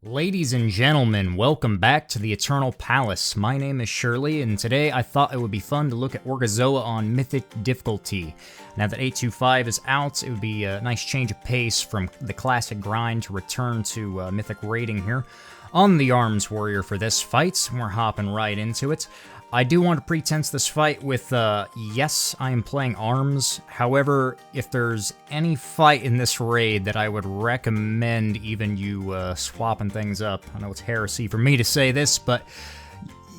Ladies and gentlemen, welcome back to the Eternal Palace. My name is Shirley, and today I thought it would be fun to look at Orgozoa on Mythic difficulty. Now that 825 is out, it would be a nice change of pace from the classic grind to return to Mythic rating here. On the Arms Warrior for this fight, we're hopping right into it. I do want to pretense this fight with, yes, I am playing Arms. However, if there's any fight in this raid that I would recommend even you swapping things up, I know it's heresy for me to say this, but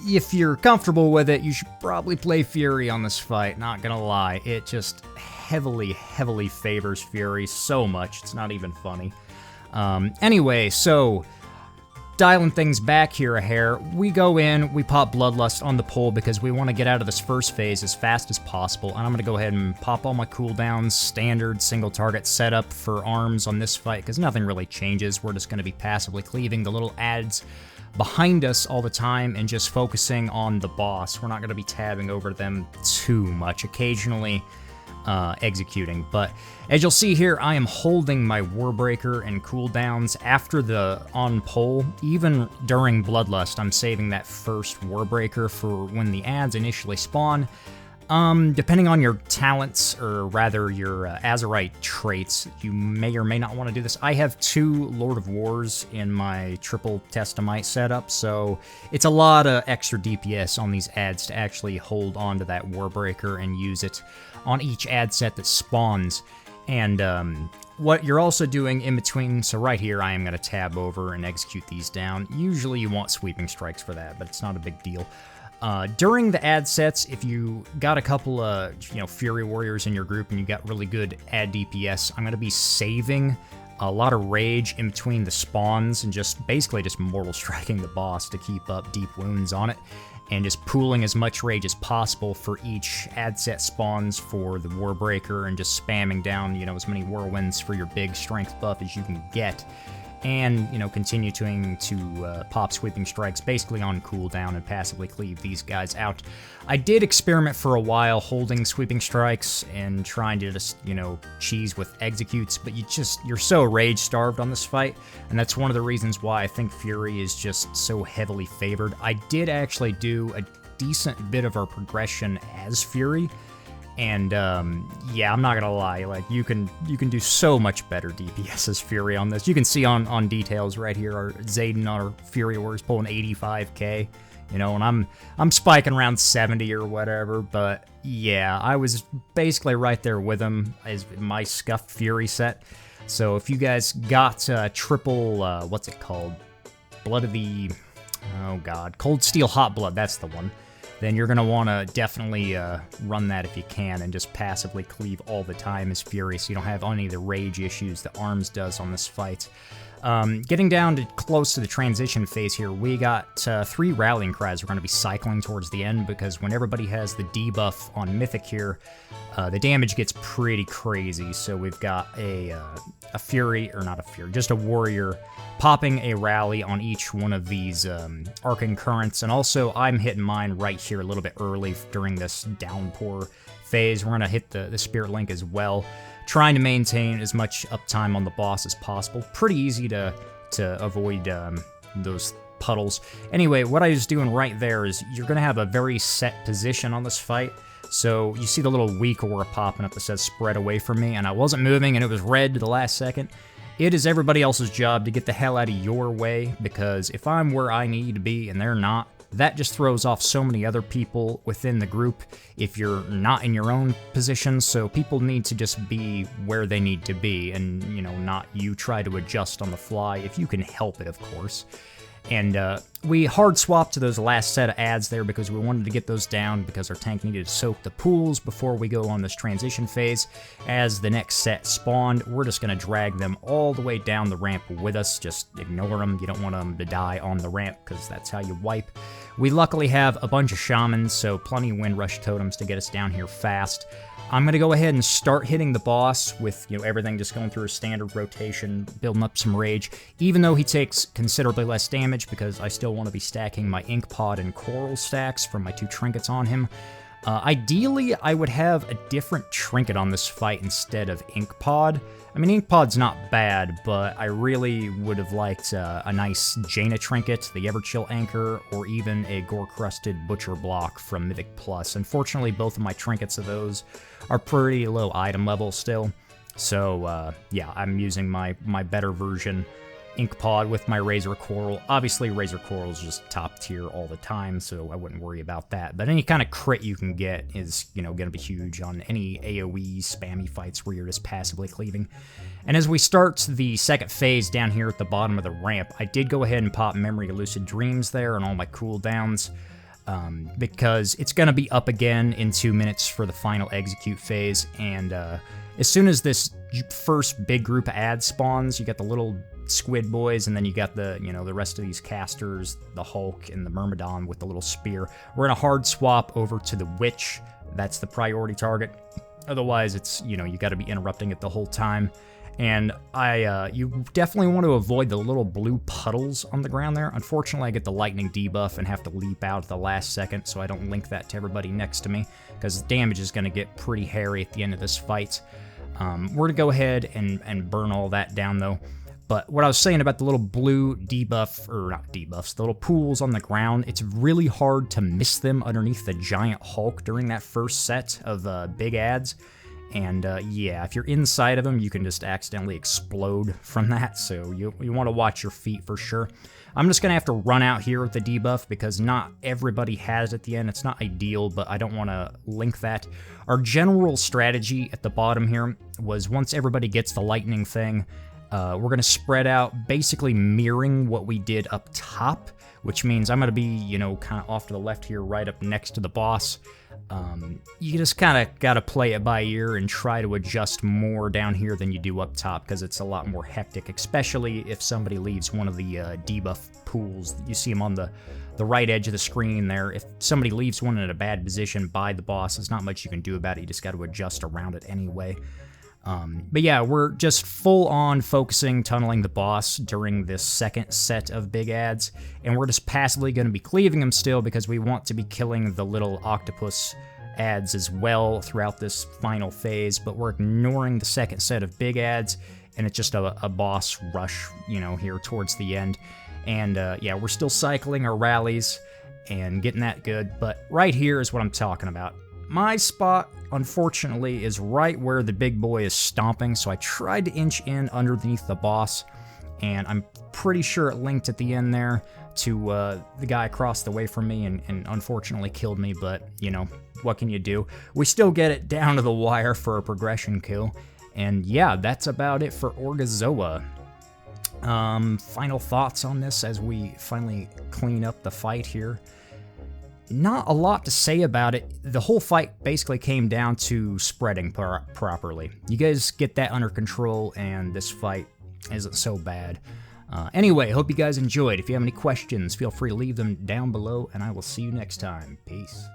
if you're comfortable with it, you should probably play Fury on this fight, not gonna lie. It just heavily favors Fury so much, it's not even funny. Anyway, so dialing things back here a hair, we go in, we pop Bloodlust on the pole because we want to get out of this first phase as fast as possible, and I'm going to go ahead and pop all my cooldowns, standard single target setup for Arms on this fight because nothing really changes. We're just going to be passively cleaving the little adds behind us all the time and just focusing on the boss. We're not going to be tabbing over them too much, occasionally executing, but as you'll see here, I am holding my Warbreaker and cooldowns after the on pole. Even during Bloodlust, I'm saving that first Warbreaker for when the adds initially spawn. Depending on your talents, or rather your Azerite traits, you may or may not want to do this. I have 2 Lord of Wars in my triple Testamite setup, so it's a lot of extra DPS on these adds to actually hold on to that Warbreaker and use it on each ad set that spawns. And what you're also doing in between, so right here I am going to tab over and execute these down. Usually you want sweeping strikes for that, but it's not a big deal. During the ad sets, if you got a couple of Fury Warriors in your group and you got really good ad DPS, I'm going to be saving a lot of rage in between the spawns and just basically just mortal striking the boss to keep up deep wounds on it, and just pooling as much rage as possible for each ad set spawns for the Warbreaker and just spamming down, as many whirlwinds for your big strength buff as you can get. And, continuing to pop sweeping strikes basically on cooldown and passively cleave these guys out. I did experiment for a while holding sweeping strikes and trying to just, cheese with executes, but you're so rage starved on this fight, and that's one of the reasons why I think Fury is just so heavily favored. I did actually do a decent bit of our progression as Fury, and yeah, I'm not gonna lie, like you can do so much better DPS as Fury on this. You can see on details right here, our Zayden, our Fury Warriors pulling 85k, and I'm spiking around 70 or whatever. But yeah, I was basically right there with him as my scuffed Fury set. So if you guys got triple, what's it called? Blood of the, oh god, Cold Steel Hot Blood, that's the one. Then you're going to want to definitely run that if you can and just passively cleave all the time as Fury so you don't have any of the rage issues that Arms does on this fight. Getting down to close to the transition phase here, we got 3 rallying cries we're going to be cycling towards the end because when everybody has the debuff on Mythic here, the damage gets pretty crazy. So we've got a Fury, or not a Fury, just a Warrior popping a rally on each one of these Arcane Currents, and also I'm hitting mine right here a little bit early during this downpour phase. We're going to hit the Spirit Link as well, trying to maintain as much uptime on the boss as possible. Pretty easy to avoid those puddles. Anyway, what I was doing right there is you're going to have a very set position on this fight. So you see the little weak aura popping up that says spread away from me, and I wasn't moving and it was red to the last second. It is everybody else's job to get the hell out of your way, because if I'm where I need to be and they're not, that just throws off so many other people within the group if you're not in your own position. So people need to just be where they need to be and, not you try to adjust on the fly, if you can help it, of course. And we hard swapped to those last set of adds there because we wanted to get those down because our tank needed to soak the pools before we go on this transition phase. As the next set spawned, we're just going to drag them all the way down the ramp with us. Just ignore them. You don't want them to die on the ramp because that's how you wipe. We luckily have a bunch of shamans, so plenty of Windrush totems to get us down here fast. I'm going to go ahead and start hitting the boss with, everything just going through a standard rotation, building up some rage, even though he takes considerably less damage because I still want to be stacking my Ink Pod and Coral stacks from my 2 trinkets on him. Ideally, I would have a different trinket on this fight instead of Ink Pod. I mean, Ink Pod's not bad, but I really would have liked a nice Jaina trinket, the Everchill Anchor, or even a gore-crusted Butcher Block from Mythic Plus. Unfortunately, both of my trinkets of those are pretty low item level still. So, yeah, I'm using my better version, Ink Pod, with my Razor Coral. Obviously, Razor Coral is just top tier all the time, so I wouldn't worry about that. But any kind of crit you can get is, you know, going to be huge on any AoE spammy fights where you're just passively cleaving. And as we start the second phase down here at the bottom of the ramp, I did go ahead and pop Memory of Lucid Dreams there on all my cooldowns, because it's going to be up again in 2 minutes for the final execute phase. And as soon as this first big group of ads spawns, you got the little squid boys, and then you got the, you know, the rest of these casters, the Hulk and the Myrmidon with the little spear. We're in a hard swap over to the Witch. That's the priority target. Otherwise, it's, you know, you got to be interrupting it the whole time. And you definitely want to avoid the little blue puddles on the ground there. Unfortunately, I get the lightning debuff and have to leap out at the last second, so I don't link that to everybody next to me, because damage is going to get pretty hairy at the end of this fight. We're going to go ahead and burn all that down, though. But what I was saying about the little blue debuff, or not debuffs, the little pools on the ground, it's really hard to miss them underneath the giant Hulk during that first set of big ads. And yeah, if you're inside of them, you can just accidentally explode from that, so you want to watch your feet for sure. I'm just going to have to run out here with the debuff because not everybody has it at the end. It's not ideal, but I don't want to link that. Our general strategy at the bottom here was once everybody gets the lightning thing, we're going to spread out, basically mirroring what we did up top, which means I'm going to be, you know, kind of off to the left here, right up next to the boss. You just kind of got to play it by ear and try to adjust more down here than you do up top, because it's a lot more hectic, especially if somebody leaves one of the debuff pools. You see them on the right edge of the screen there. If somebody leaves one in a bad position by the boss, there's not much you can do about it. You just got to adjust around it anyway. But yeah, we're just full on focusing, tunneling the boss during this second set of big ads, and we're just passively going to be cleaving them still because we want to be killing the little octopus ads as well throughout this final phase, but we're ignoring the second set of big ads, and it's just a boss rush, you know, here towards the end. And yeah, we're still cycling our rallies and getting that good, but right here is what I'm talking about. My spot, unfortunately, is right where the big boy is stomping, so I tried to inch in underneath the boss, and I'm pretty sure it linked at the end there to the guy across the way from me and unfortunately killed me, but, you know, what can you do? We still get it down to the wire for a progression kill, and yeah, that's about it for Orgozoa. Final thoughts on this as we finally clean up the fight here. Not a lot to say about it. The whole fight basically came down to spreading properly. You guys get that under control, and this fight isn't so bad. Anyway, hope you guys enjoyed. If you have any questions, feel free to leave them down below, and I will see you next time. Peace.